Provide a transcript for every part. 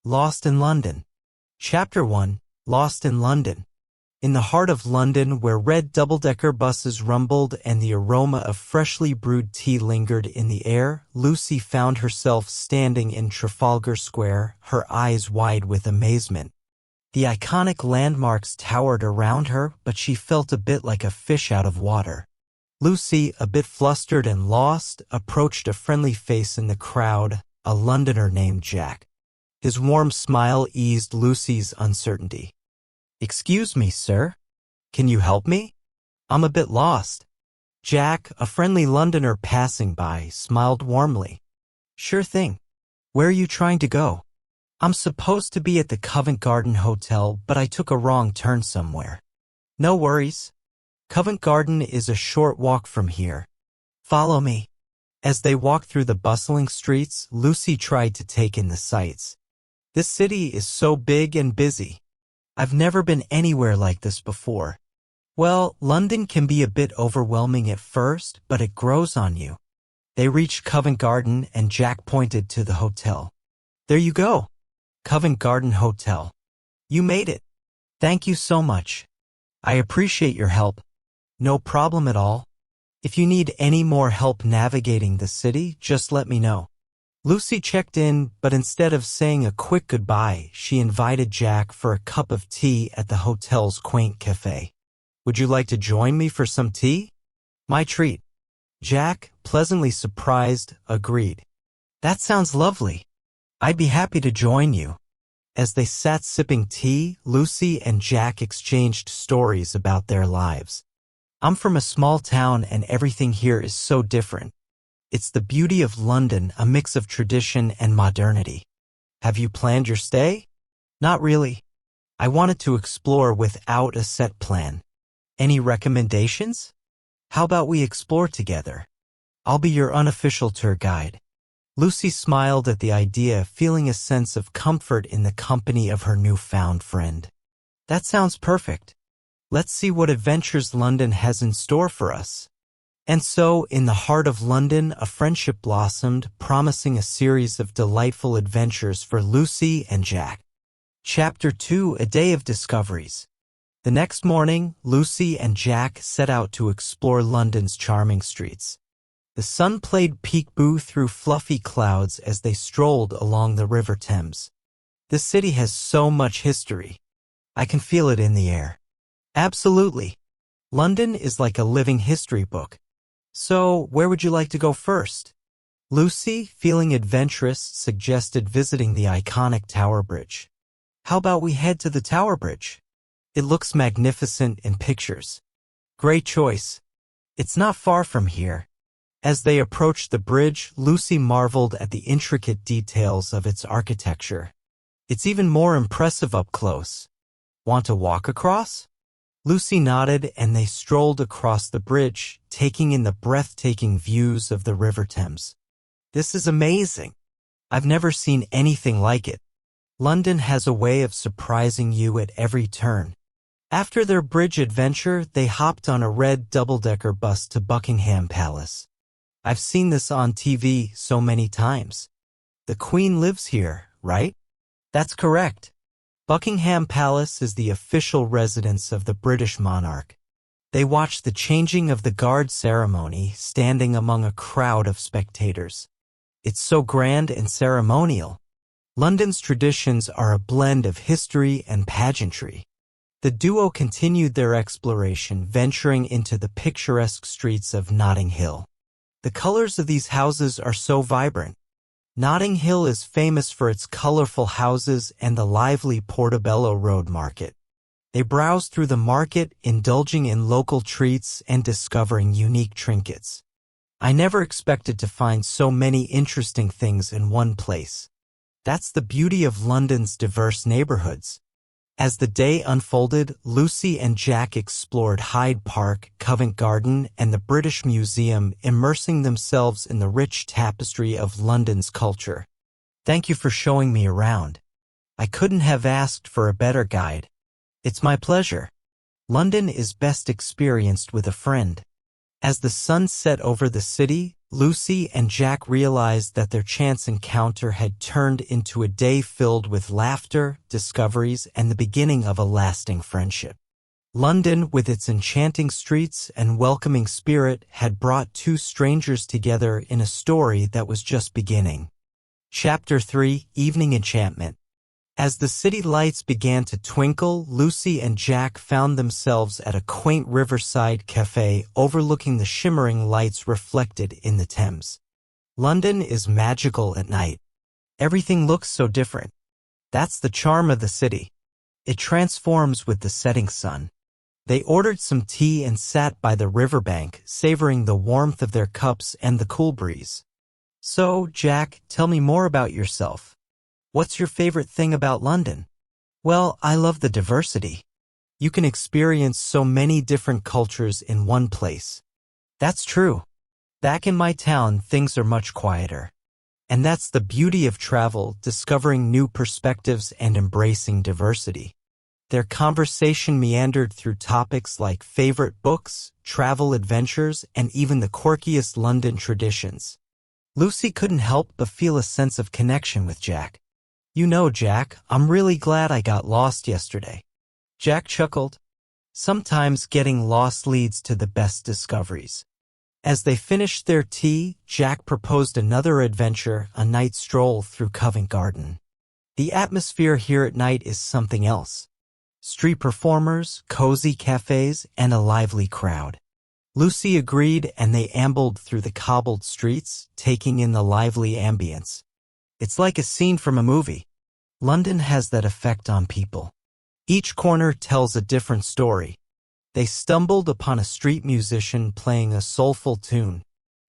Lost in London. Chapter 1. Lost in London. In the heart of London, where red double-decker buses rumbled and the aroma of freshly brewed tea lingered in the air, Lucy found herself standing in Trafalgar Square, her eyes wide with amazement. The iconic landmarks towered around her, but she felt a bit like a fish out of water. Lucy, a bit flustered and lost, approached a friendly face in the crowd, a Londoner named Jack. His warm smile eased Lucy's uncertainty. "Excuse me, sir. Can you help me? I'm a bit lost." Jack, a friendly Londoner passing by, smiled warmly. "Sure thing. Where are you trying to go?" "I'm supposed to be at the Covent Garden Hotel, but I took a wrong turn somewhere." "No worries. Covent Garden is a short walk from here. Follow me." As they walked through the bustling streets, Lucy tried to take in the sights. This city is so big and busy. I've never been anywhere like this before. Well, London can be a bit overwhelming at first, but it grows on you. They reached Covent Garden and Jack pointed to the hotel. "There you go. Covent Garden Hotel. You made it. Thank you so much. I appreciate your help." "No problem at all. If you need any more help navigating the city, just let me know." Lucy checked in, but instead of saying a quick goodbye, she invited Jack for a cup of tea at the hotel's quaint cafe. "Would you like to join me for some tea?" "My treat." Jack, pleasantly surprised, agreed. "That sounds lovely. I'd be happy to join you." As they sat sipping tea, Lucy and Jack exchanged stories about their lives. "I'm from a small town and everything here is so different. It's the beauty of London, a mix of tradition and modernity." "Have you planned your stay?" "Not really. I wanted to explore without a set plan." "Any recommendations?" "How about we explore together? I'll be your unofficial tour guide." Lucy smiled at the idea, feeling a sense of comfort in the company of her newfound friend. "That sounds perfect. Let's see what adventures London has in store for us." And so, in the heart of London, a friendship blossomed, promising a series of delightful adventures for Lucy and Jack. Chapter 2. A Day of Discoveries. The next morning, Lucy and Jack set out to explore London's charming streets. The sun played peekaboo through fluffy clouds as they strolled along the River Thames. This city has so much history. I can feel it in the air. Absolutely. London is like a living history book. So, where would you like to go first? Lucy, feeling adventurous, suggested visiting the iconic Tower Bridge. "How about we head to the Tower Bridge? It looks magnificent in pictures." "Great choice. It's not far from here." As they approached the bridge, Lucy marveled at the intricate details of its architecture. "It's even more impressive up close. Want to walk across?" Lucy nodded and they strolled across the bridge, taking in the breathtaking views of the River Thames. "This is amazing. I've never seen anything like it." London has a way of surprising you at every turn. After their bridge adventure, they hopped on a red double-decker bus to Buckingham Palace. "I've seen this on TV so many times. The Queen lives here, right?" "That's correct. Buckingham Palace is the official residence of the British monarch." They watched the changing of the guard ceremony, standing among a crowd of spectators. "It's so grand and ceremonial." London's traditions are a blend of history and pageantry. The duo continued their exploration, venturing into the picturesque streets of Notting Hill. The colors of these houses are so vibrant. Notting Hill is famous for its colorful houses and the lively Portobello Road Market. They browsed through the market, indulging in local treats and discovering unique trinkets. "I never expected to find so many interesting things in one place." That's the beauty of London's diverse neighborhoods. As the day unfolded, Lucy and Jack explored Hyde Park, Covent Garden, and the British Museum, immersing themselves in the rich tapestry of London's culture. "Thank you for showing me around. I couldn't have asked for a better guide." "It's my pleasure. London is best experienced with a friend." As the sun set over the city, Lucy and Jack realized that their chance encounter had turned into a day filled with laughter, discoveries, and the beginning of a lasting friendship. London, with its enchanting streets and welcoming spirit, had brought two strangers together in a story that was just beginning. Chapter 3: Evening Enchantment. As the city lights began to twinkle, Lucy and Jack found themselves at a quaint riverside cafe overlooking the shimmering lights reflected in the Thames. London is magical at night. Everything looks so different. That's the charm of the city. It transforms with the setting sun. They ordered some tea and sat by the riverbank, savoring the warmth of their cups and the cool breeze. So, Jack, tell me more about yourself. What's your favorite thing about London? Well, I love the diversity. You can experience so many different cultures in one place. That's true. Back in my town, things are much quieter. And that's the beauty of travel, discovering new perspectives and embracing diversity. Their conversation meandered through topics like favorite books, travel adventures, and even the quirkiest London traditions. Lucy couldn't help but feel a sense of connection with Jack. You know, Jack, I'm really glad I got lost yesterday. Jack chuckled. Sometimes getting lost leads to the best discoveries. As they finished their tea, Jack proposed another adventure, a night stroll through Covent Garden. The atmosphere here at night is something else. Street performers, cozy cafes, and a lively crowd. Lucy agreed, and they ambled through the cobbled streets, taking in the lively ambience. It's like a scene from a movie. London has that effect on people. Each corner tells a different story. They stumbled upon a street musician playing a soulful tune.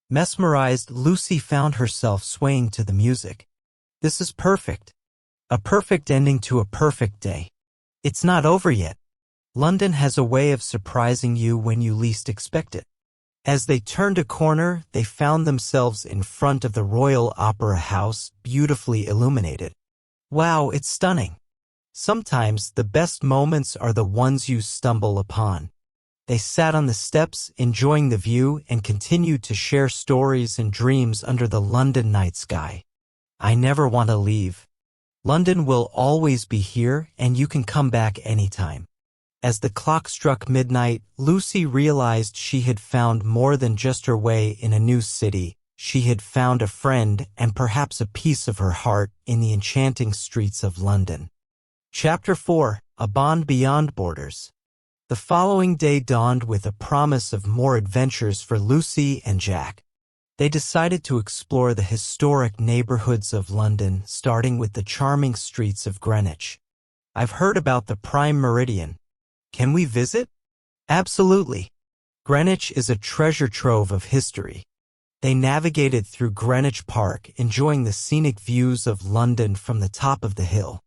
Mesmerized, Lucy found herself swaying to the music. This is perfect. A perfect ending to a perfect day. It's not over yet. London has a way of surprising you when you least expect it. As they turned a corner, they found themselves in front of the Royal Opera House, beautifully illuminated. Wow, it's stunning. Sometimes the best moments are the ones you stumble upon. They sat on the steps, enjoying the view, and continued to share stories and dreams under the London night sky. I never want to leave. London will always be here, and you can come back anytime. As the clock struck midnight, Lucy realized she had found more than just her way in a new city. She had found a friend and perhaps a piece of her heart in the enchanting streets of London. Chapter 4: A Bond Beyond Borders. The following day dawned with a promise of more adventures for Lucy and Jack. They decided to explore the historic neighborhoods of London, starting with the charming streets of Greenwich. I've heard about the Prime Meridian. Can we visit? Absolutely. Greenwich is a treasure trove of history. They navigated through Greenwich Park, enjoying the scenic views of London from the top of the hill.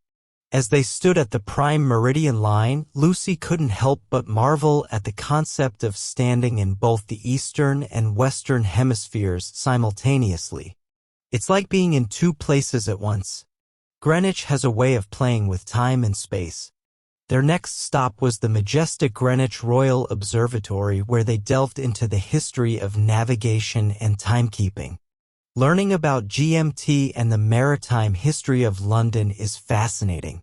As they stood at the Prime Meridian line, Lucy couldn't help but marvel at the concept of standing in both the eastern and western hemispheres simultaneously. It's like being in two places at once. Greenwich has a way of playing with time and space. Their next stop was the majestic Greenwich Royal Observatory, where they delved into the history of navigation and timekeeping. Learning about GMT and the maritime history of London is fascinating.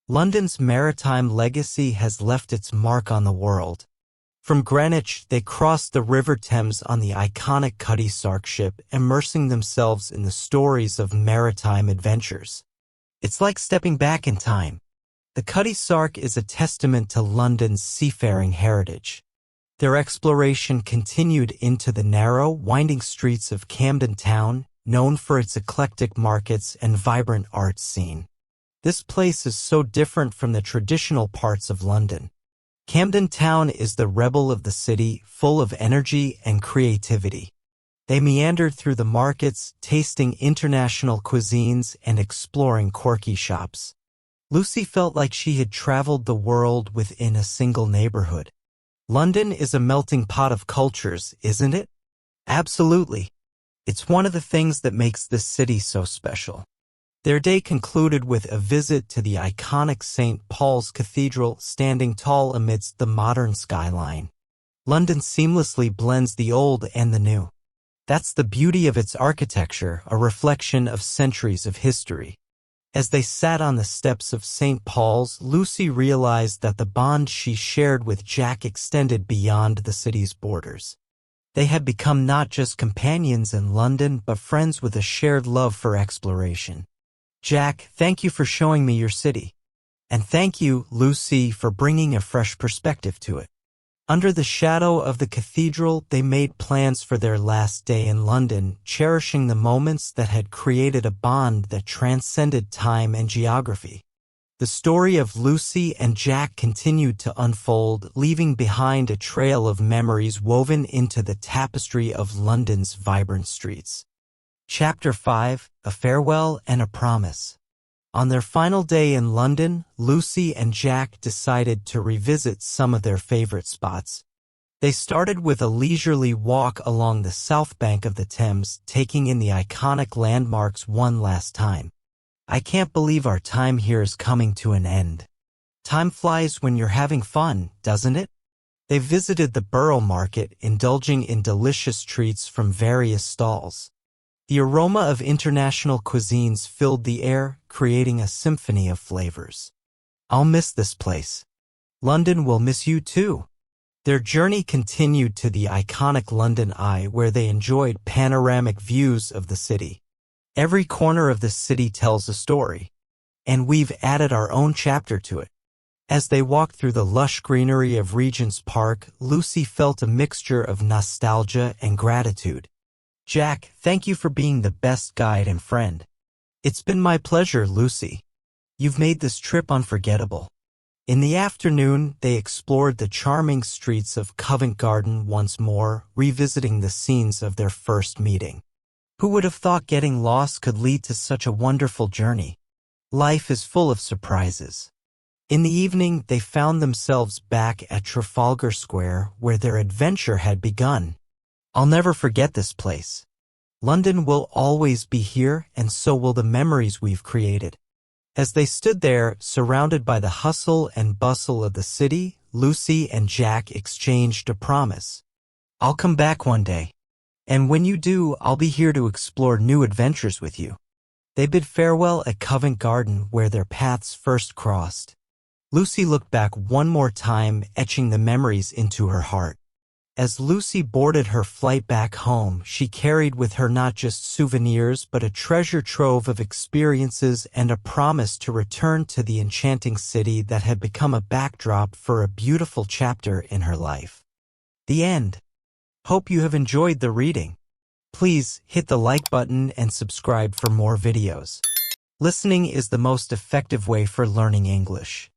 London's maritime legacy has left its mark on the world. From Greenwich, they crossed the River Thames on the iconic Cutty Sark ship, immersing themselves in the stories of maritime adventures. It's like stepping back in time. The Cutty Sark is a testament to London's seafaring heritage. Their exploration continued into the narrow, winding streets of Camden Town, known for its eclectic markets and vibrant art scene. This place is so different from the traditional parts of London. Camden Town is the rebel of the city, full of energy and creativity. They meandered through the markets, tasting international cuisines and exploring quirky shops. Lucy felt like she had traveled the world within a single neighborhood. London is a melting pot of cultures, isn't it? Absolutely. It's one of the things that makes this city so special. Their day concluded with a visit to the iconic St. Paul's Cathedral, standing tall amidst the modern skyline. London seamlessly blends the old and the new. That's the beauty of its architecture, a reflection of centuries of history. As they sat on the steps of St. Paul's, Lucy realized that the bond she shared with Jack extended beyond the city's borders. They had become not just companions in London, but friends with a shared love for exploration. Jack, thank you for showing me your city. And thank you, Lucy, for bringing a fresh perspective to it. Under the shadow of the cathedral, they made plans for their last day in London, cherishing the moments that had created a bond that transcended time and geography. The story of Lucy and Jack continued to unfold, leaving behind a trail of memories woven into the tapestry of London's vibrant streets. Chapter 5: A Farewell and a Promise. On their final day in London, Lucy and Jack decided to revisit some of their favorite spots. They started with a leisurely walk along the south bank of the Thames, taking in the iconic landmarks one last time. I can't believe our time here is coming to an end. Time flies when you're having fun, doesn't it? They visited the Borough Market, indulging in delicious treats from various stalls. The aroma of international cuisines filled the air, creating a symphony of flavors. I'll miss this place. London will miss you too. Their journey continued to the iconic London Eye, where they enjoyed panoramic views of the city. Every corner of the city tells a story, and we've added our own chapter to it. As they walked through the lush greenery of Regent's Park, Lucy felt a mixture of nostalgia and gratitude. Jack, thank you for being the best guide and friend. It's been my pleasure, Lucy. You've made this trip unforgettable. In the afternoon, they explored the charming streets of Covent Garden once more, revisiting the scenes of their first meeting. Who would have thought getting lost could lead to such a wonderful journey? Life is full of surprises. In the evening, they found themselves back at Trafalgar Square, where their adventure had begun. I'll never forget this place. London will always be here, and so will the memories we've created. As they stood there, surrounded by the hustle and bustle of the city, Lucy and Jack exchanged a promise. I'll come back one day. And when you do, I'll be here to explore new adventures with you. They bid farewell at Covent Garden, where their paths first crossed. Lucy looked back one more time, etching the memories into her heart. As Lucy boarded her flight back home, she carried with her not just souvenirs but a treasure trove of experiences and a promise to return to the enchanting city that had become a backdrop for a beautiful chapter in her life. The end. Hope you have enjoyed the reading. Please hit the like button and subscribe for more videos. Listening is the most effective way for learning English.